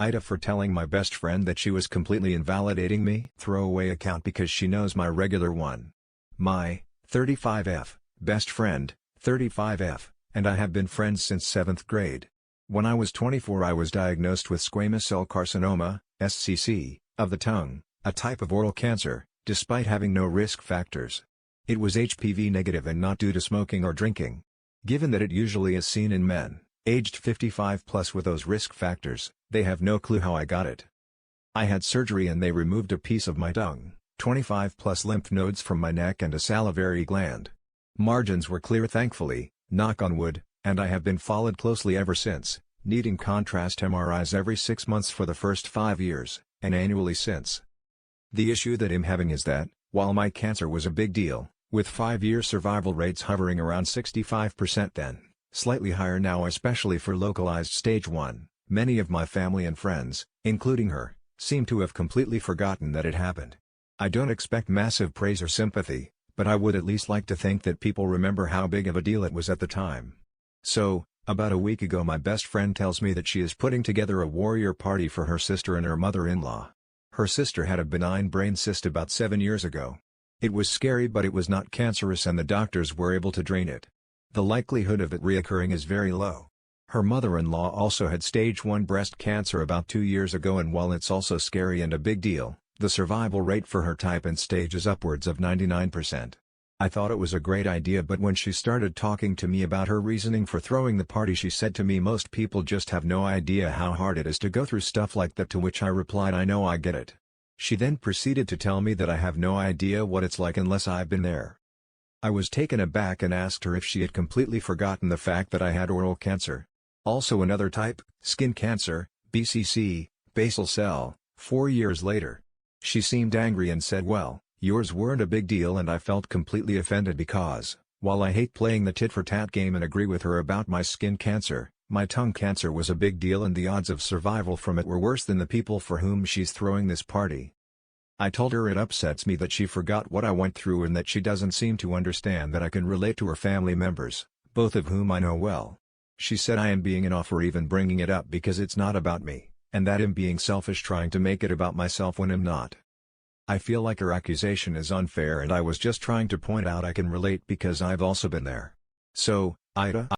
AITA for telling my best friend that she was completely invalidating me. Throwaway account because she knows my regular one. My 35F best friend, 35F, and I have been friends since 7th grade. When I was 24 I was diagnosed with squamous cell carcinoma, SCC, of the tongue, a type of oral cancer, despite having no risk factors. It was HPV negative and not due to smoking or drinking. Given that it usually is seen in men, aged 55 plus with those risk factors, they have no clue how I got it. I had surgery and they removed a piece of my tongue, 25 plus lymph nodes from my neck and a salivary gland. Margins were clear thankfully, knock on wood, and I have been followed closely ever since, needing contrast MRIs every 6 months for the first 5 years, and annually since. The issue that I'm having is that, while my cancer was a big deal, with 5-year survival rates hovering around 65% then, slightly higher now especially for localized stage 1, many of my family and friends, including her, seem to have completely forgotten that it happened. I don't expect massive praise or sympathy, but I would at least like to think that people remember how big of a deal it was at the time. So, about a week ago my best friend tells me that she is putting together a warrior party for her sister and her mother-in-law. Her sister had a benign brain cyst about 7 years ago. It was scary but it was not cancerous and the doctors were able to drain it. The likelihood of it reoccurring is very low. Her mother-in-law also had stage 1 breast cancer about 2 years ago and while it's also scary and a big deal, the survival rate for her type and stage is upwards of 99%. I thought it was a great idea but when she started talking to me about her reasoning for throwing the party she said to me most people just have no idea how hard it is to go through stuff like that, to which I replied I know, I get it. She then proceeded to tell me that I have no idea what it's like unless I've been there. I was taken aback and asked her if she had completely forgotten the fact that I had oral cancer. Also another type, skin cancer, BCC, basal cell, 4 years later. She seemed angry and said, well, yours weren't a big deal, and I felt completely offended because, while I hate playing the tit-for-tat game and agree with her about my skin cancer, my tongue cancer was a big deal and the odds of survival from it were worse than the people for whom she's throwing this party. I told her it upsets me that she forgot what I went through and that she doesn't seem to understand that I can relate to her family members, both of whom I know well. She said I am being an off for even bringing it up because it's not about me, and that I'm being selfish trying to make it about myself when I'm not. I feel like her accusation is unfair and I was just trying to point out I can relate because I've also been there. So, AITA,